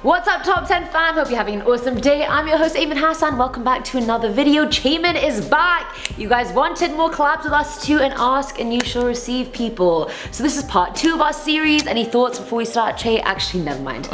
What's up Top 10 fam, hope you're having an awesome day. I'm your host Ayman Hassan, welcome back to another video. Chayman is back! You guys wanted more collabs with us too, and ask and you shall receive people. So this is part 2 of our series. Any thoughts before we start, Chay? Actually never mind,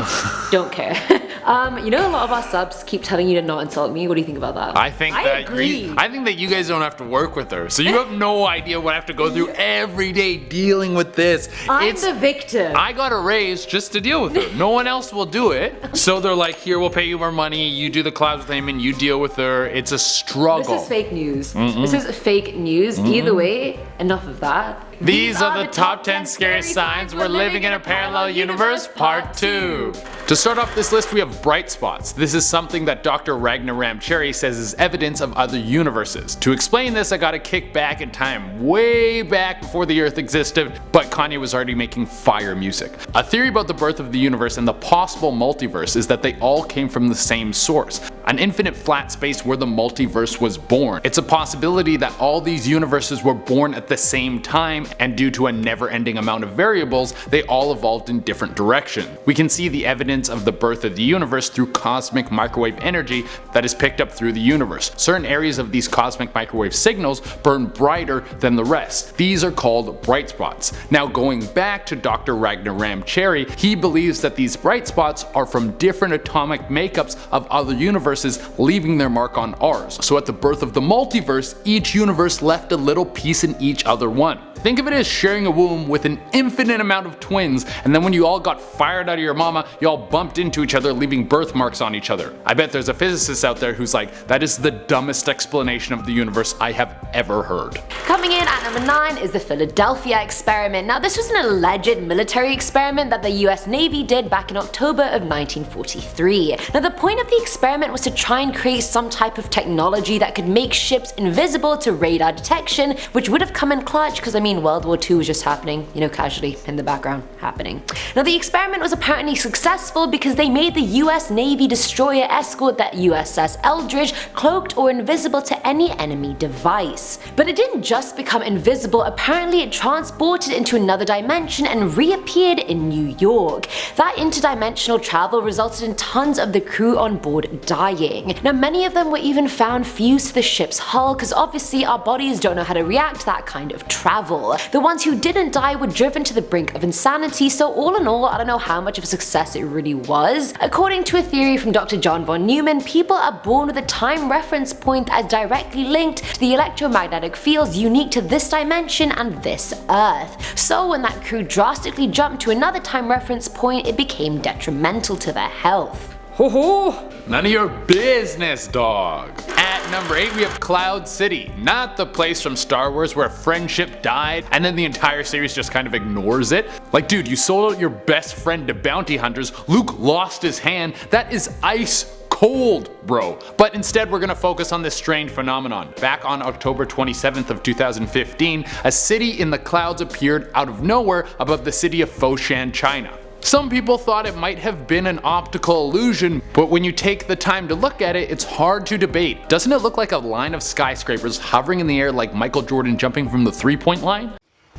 don't care. You know a lot of our subs keep telling you to not insult me, what do you think about that? I think that you guys don't have to work with her, so you have no idea what I have to go through every day dealing with this. I'm the victim. I got a raise just to deal with her. No one else will do it. So they're like, here, we'll pay you more money, you do the collabs with Ayman, you deal with her. It's a struggle. This is fake news. This is fake news. Either way, enough of that. These are the top 10 scary signs we're living in a parallel universe, part 2. To start off this list, we have bright spots. This is something that Dr. Ragnar Ramcherry says is evidence of other universes. To explain this, I gotta kick back in time, way back before the Earth existed, but Kanye was already making fire music. A theory about the birth of the universe and the possible multiverse is that they all came from the same source, an infinite flat space where the multiverse was born. It's a possibility that all these universes were born at the same time, and due to a never-ending amount of variables, they all evolved in different directions. We can see the evidence of the birth of the universe through cosmic microwave energy that is picked up through the universe. Certain areas of these cosmic microwave signals burn brighter than the rest. These are called bright spots. Now going back to Dr. Ragnar Ramcherry, he believes that these bright spots are from different atomic makeups of other universes leaving their mark on ours. So at the birth of the multiverse, each universe left a little piece in each other one. Think of it as sharing a womb with an infinite amount of twins, and then when you all got fired out of your mama, you all bumped into each other, leaving birthmarks on each other. I bet there's a physicist out there who's like, that is the dumbest explanation of the universe I have ever heard. Coming in at number 9 is the Philadelphia experiment. Now this was an alleged military experiment that the US Navy did back in October of 1943. Now the point of the experiment was to try and create some type of technology that could make ships invisible to radar detection, which would have come in clutch because I mean World War II was just happening, you know, casually in the background happening. Now the experiment was apparently successful because they made the US Navy destroyer escort, that USS Eldridge, cloaked or invisible to any enemy device. But it didn't just become invisible, apparently it transported into another dimension and reappeared in New York. That interdimensional travel resulted in tons of the crew on board dying. Now many of them were even found fused to the ship's hull because obviously our bodies don't know how to react to that kind of travel. The ones who didn't die were driven to the brink of insanity, so all in all, I don't know how much of a success it really was. According to a theory from Dr. John von Neumann, people are born with a time reference point that is directly linked to the electromagnetic fields unique to this dimension and this Earth. So when that crew drastically jumped to another time reference point, it became detrimental to their health. Ho ho! None of your business, dog. At number 8 we have Cloud City, not the place from Star Wars where friendship died and then the entire series just kind of ignores it. Like dude, you sold out your best friend to bounty hunters, Luke lost his hand, that is ice cold, bro. But instead we're gonna focus on this strange phenomenon. Back on October 27th of 2015, a city in the clouds appeared out of nowhere above the city of Foshan, China. Some people thought it might have been an optical illusion, but when you take the time to look at it, it's hard to debate. Doesn't it look like a line of skyscrapers hovering in the air like Michael Jordan jumping from the three-point line?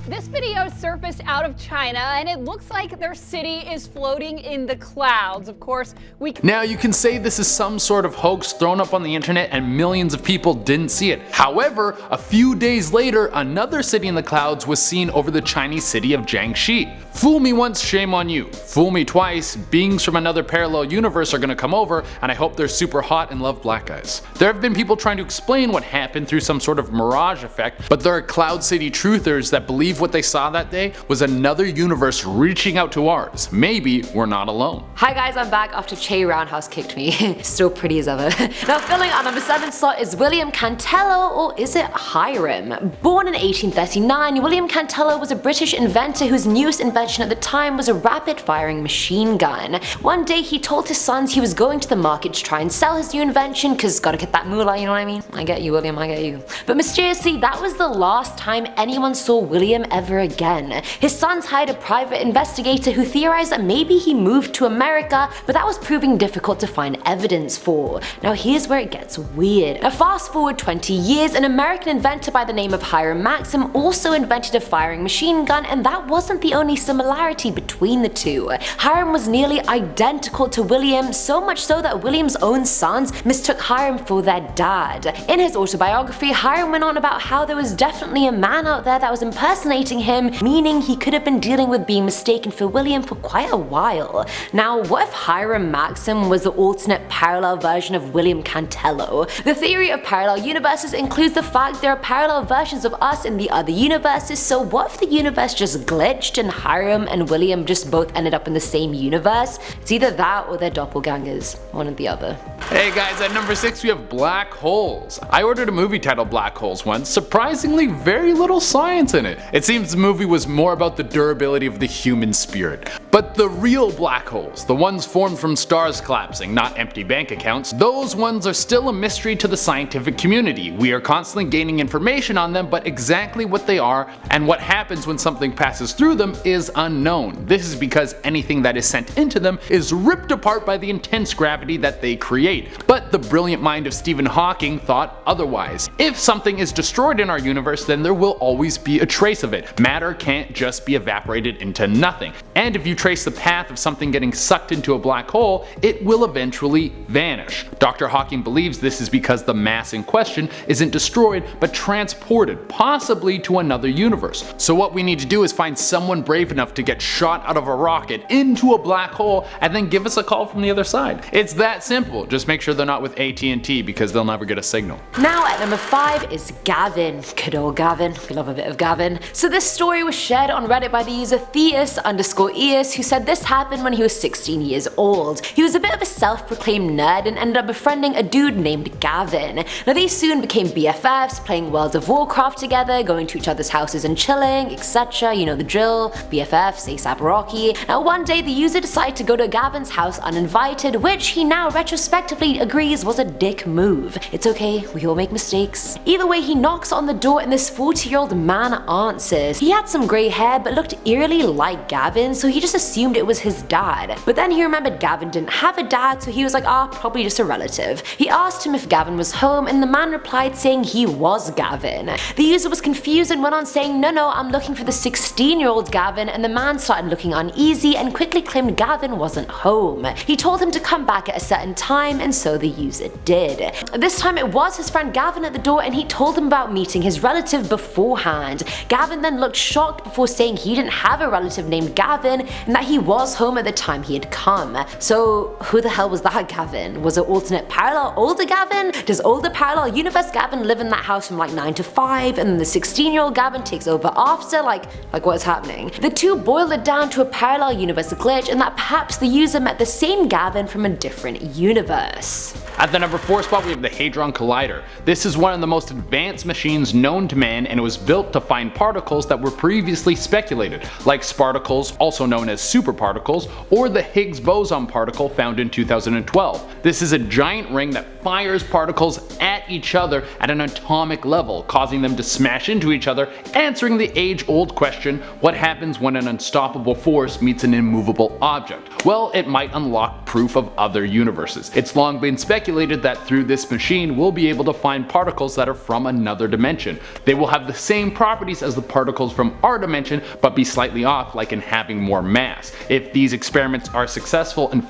This video surfaced out of China and it looks like their city is floating in the clouds. Of course, Now you can say this is some sort of hoax thrown up on the internet and millions of people didn't see it. However, a few days later, another city in the clouds was seen over the Chinese city of Jiangxi. Fool me once, shame on you. Fool me twice, beings from another parallel universe are gonna come over and I hope they're super hot and love black guys. There have been people trying to explain what happened through some sort of mirage effect, but there are Cloud City truthers that believe what they saw that day was another universe reaching out to ours. Maybe we're not alone. Hi guys, I'm back after Chay Roundhouse kicked me. Still pretty as ever. Now filling our number 7 slot is William CANTELO, or is it Hiram? Born in 1839, William CANTELO was a British inventor whose newest invention at the time was a rapid-firing machine gun. One day he told his sons he was going to the market to try and sell his new invention cause gotta get that moolah, you know what I mean? I get you William, I get you. But mysteriously that was the last time anyone saw William him ever again. His sons hired a private investigator who theorized that maybe he moved to America, but that was proving difficult to find evidence for. Now here's where it gets weird. Now fast forward 20 years, an American inventor by the name of Hiram Maxim also invented a firing machine gun, and that wasn't the only similarity between the two. Hiram was nearly identical to William, so much so that William's own sons mistook Hiram for their dad. In his autobiography, Hiram went on about how there was definitely a man out there that was impersonating him, meaning he could have been dealing with being mistaken for William for quite a while. Now, what if Hiram Maxim was the alternate parallel version of William CANTELO? The theory of parallel universes includes the fact there are parallel versions of us in the other universes, so what if the universe just glitched and Hiram and William just both ended up in the same universe? It's either that or they're doppelgangers, one or the other. Hey guys, at number 6 we have black holes. I ordered a movie titled Black Holes once, surprisingly very little science in it. It seems the movie was more about the durability of the human spirit. But the real black holes, the ones formed from stars collapsing, not empty bank accounts, those ones are still a mystery to the scientific community. We are constantly gaining information on them, but exactly what they are and what happens when something passes through them is unknown. This is because anything that is sent into them is ripped apart by the intense gravity that they create. But the brilliant mind of Stephen Hawking thought otherwise. If something is destroyed in our universe, then there will always be a trace of it. Matter can't just be evaporated into nothing. And if you trace the path of something getting sucked into a black hole, it will eventually vanish. Dr. Hawking believes this is because the mass in question isn't destroyed but transported, possibly to another universe. So what we need to do is find someone brave enough to get shot out of a rocket into a black hole and then give us a call from the other side. It's that simple. Just make sure they're not with AT&T because they'll never get a signal. Now at number 5 is Gavin. Good old Gavin. We love a bit of Gavin. So this story was shared on Reddit by the user Theus_Eus, who said this happened when he was 16 years old. He was a bit of a self-proclaimed nerd and ended up befriending a dude named Gavin. Now they soon became BFFs, playing World of Warcraft together, going to each other's houses and chilling, etc. You know the drill. BFFs, ASAP Rocky. Now one day the user decided to go to Gavin's house uninvited, which he now retrospectively agrees was a dick move. It's okay, we all make mistakes. Either way, he knocks on the door and this 40-year-old man answers. He had some grey hair but looked eerily like Gavin, so he just assumed it was his dad. But then he remembered Gavin didn't have a dad, so he was like, probably just a relative. He asked him if Gavin was home and the man replied saying he was Gavin. The user was confused and went on saying, no, I'm looking for the 16-year-old Gavin, and the man started looking uneasy and quickly claimed Gavin wasn't home. He told him to come back at a certain time, and so the user did. This time it was his friend Gavin at the door, and he told him about meeting his relative beforehand. Gavin then looked shocked before saying he didn't have a relative named Gavin and that he was home at the time he had come. So who the hell was that Gavin? Was it alternate parallel older Gavin? Does older parallel universe Gavin live in that house from like 9 to 5 and then the 16-year-old Gavin takes over after? Like what is happening? The two boiled it down to a parallel universe glitch and that perhaps the user met the same Gavin from a different universe. At the number 4 spot we have the Hadron Collider. This is one of the most advanced machines known to man, and it was built to find particles that were previously speculated, like sparticles, also known as superparticles, or the Higgs boson particle found in 2012. This is a giant ring that fires particles at each other at an atomic level, causing them to smash into each other, answering the age-old question, what happens when an unstoppable force meets an immovable object? Well, it might unlock proof of other universes. It's long been speculated that through this machine we'll be able to find particles that are from another dimension. They will have the same properties as the particles from our dimension, but be slightly off, like in having more mass. If these experiments are successful in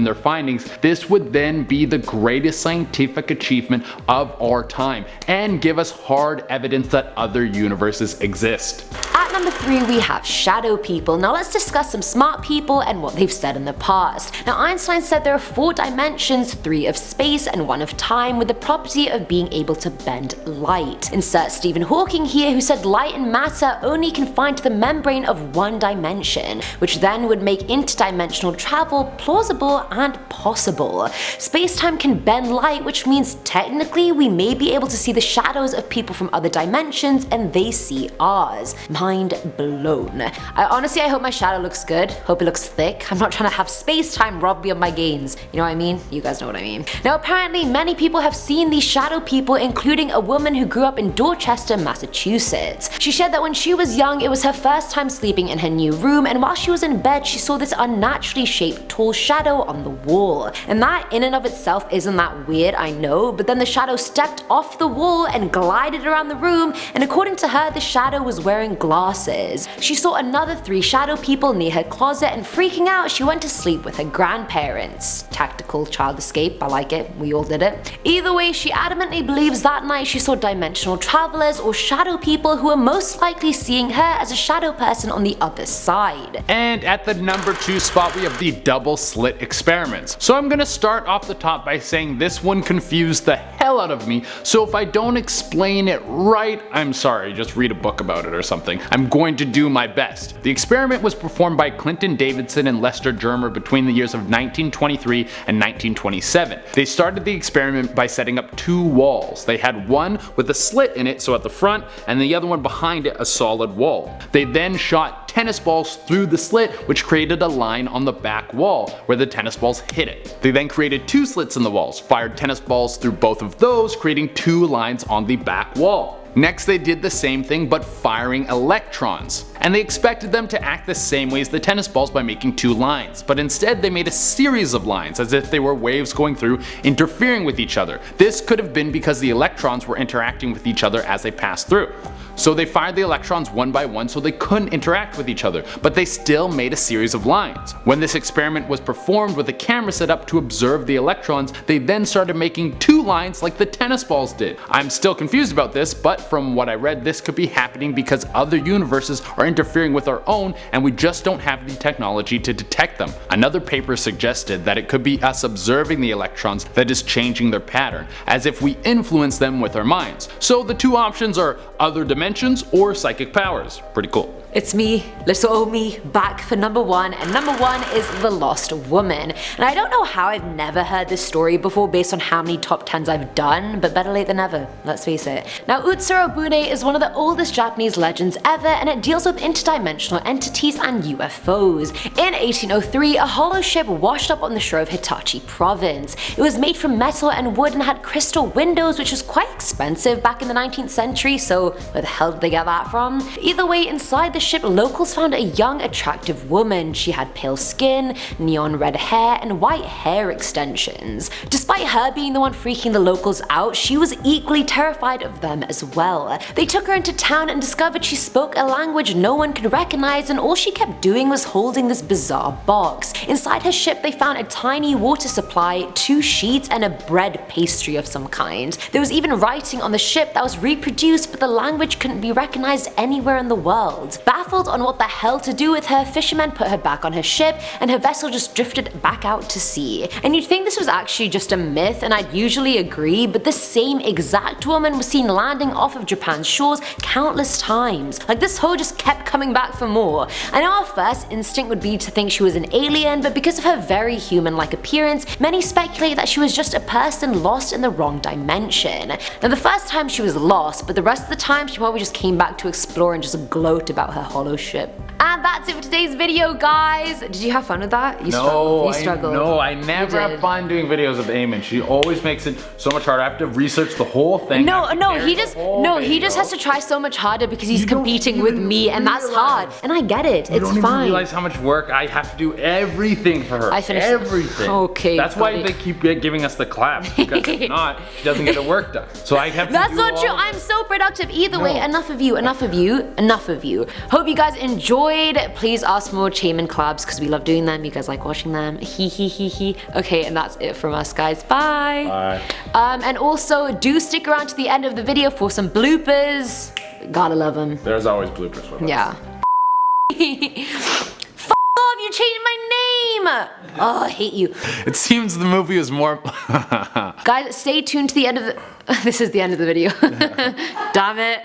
their findings, this would then be the greatest scientific achievement of our time and give us hard evidence that other universes exist. At number 3 we have shadow people. Now let's discuss some smart people and what they've said in the past. Now Einstein said there are 4 dimensions, 3 of space and 1 of time, with the property of being able to bend light. Insert Stephen Hawking here, who said light and matter only confined to the membrane of 1 dimension, which then would make interdimensional travel plausible and possible. Space-time can bend light, which means technically we may be able to see the shadows of people from other dimensions and they see ours. Mind mind blown. I hope my shadow looks good. Hope it looks thick. I'm not trying to have space-time rob me of my gains. You know what I mean? You guys know what I mean. Now apparently many people have seen these shadow people, including a woman who grew up in Dorchester, Massachusetts. She shared that when she was young, it was her first time sleeping in her new room, and while she was in bed, she saw this unnaturally shaped tall shadow on the wall. And that in and of itself isn't that weird, I know, but then the shadow stepped off the wall and glided around the room, and according to her, the shadow was wearing glasses. She saw another 3 shadow people near her closet, and freaking out, she went to sleep with her grandparents. Tactical child escape, I like it, we all did it. Either way, she adamantly believes that night she saw dimensional travelers or shadow people who were most likely seeing her as a shadow person on the other side. And at the number 2 spot we have the double slit experiments. So I'm gonna start off the top by saying this one confused the hell out of me, so if I don't explain it right, I'm sorry, just read a book about it or something. I'm going to do my best. The experiment was performed by Clinton Davidson and Lester Germer between the years of 1923 and 1927. They started the experiment by setting up 2 walls. They had one with a slit in it, so at the front, and the other one behind it, a solid wall. They then shot tennis balls through the slit, which created a line on the back wall where the tennis balls hit it. They then created 2 slits in the walls, fired tennis balls through both of those, creating 2 lines on the back wall. Next they did the same thing but firing electrons, and they expected them to act the same way as the tennis balls by making 2 lines, but instead they made a series of lines as if they were waves going through, interfering with each other. This could have been because the electrons were interacting with each other as they passed through. So they fired the electrons one by one so they couldn't interact with each other, but they still made a series of lines. When this experiment was performed with a camera set up to observe the electrons, they then started making 2 lines like the tennis balls did. I'm still confused about this, but from what I read, this could be happening because other universes are interfering with our own and we just don't have the technology to detect them. Another paper suggested that it could be us observing the electrons that is changing their pattern, as if we influence them with our minds. So the 2 options are other dimensions or psychic powers. Pretty cool. It's me, little old me, back for number 1, and number 1 is The Lost Woman. And I don't know how I've never heard this story before based on how many top 10s I've done, but better late than never, let's face it. Now Utsurobune is one of the oldest Japanese legends ever, and it deals with interdimensional entities and UFOs. In 1803, a hollow ship washed up on the shore of Hitachi province. It was made from metal and wood and had crystal windows, which was quite expensive back in the 19th century, so where the hell did they get that from? Either way, inside the ship, locals found a young, attractive woman. She had pale skin, neon red hair, and white hair extensions. Despite her being the one freaking the locals out, she was equally terrified of them as well. They took her into town and discovered she spoke a language no one could recognize, and all she kept doing was holding this bizarre box. Inside her ship, they found a tiny water supply, 2 sheets, and a bread pastry of some kind. There was even writing on the ship that was reproduced, but the language couldn't be recognized anywhere in the world. Baffled on what the hell to do with her, fishermen put her back on her ship, and her vessel just drifted back out to sea. And you'd think this was actually just a myth, and I'd usually agree, but the same exact woman was seen landing off of Japan's shores countless times. Like, this hoe just kept coming back for more. I know our first instinct would be to think she was an alien, but because of her very human-like appearance, many speculate that she was just a person lost in the wrong dimension. Now the first time she was lost, but the rest of the time she probably just came back to explore and just gloat about her hollow ship. And that's it for today's video, guys. Did you have fun with that? You struggled. No, I never have fun doing videos with Eamon. She always makes it so much harder. I have to research the whole thing. He just has to try so much harder because he's competing with me, and that's hard. And I get it. It's fine. You don't even realize how much work I have to do everything for her. I finished everything. Okay. That's why they keep giving us the claps, because if not, she doesn't get the work done. So I have to That's not true. I'm so productive. Either way, enough of you. Hope you guys enjoyed. Please ask more Chairman collabs because we love doing them. You guys like watching them. Okay, and that's it from us, guys. Bye. And also, do stick around to the end of the video for some bloopers. Gotta love them. There's always bloopers with us. Yeah. F off, you changed my name! Oh, I hate you. It seems the movie is more... Guys, stay tuned to the end of the... This is the end of the video. Damn it.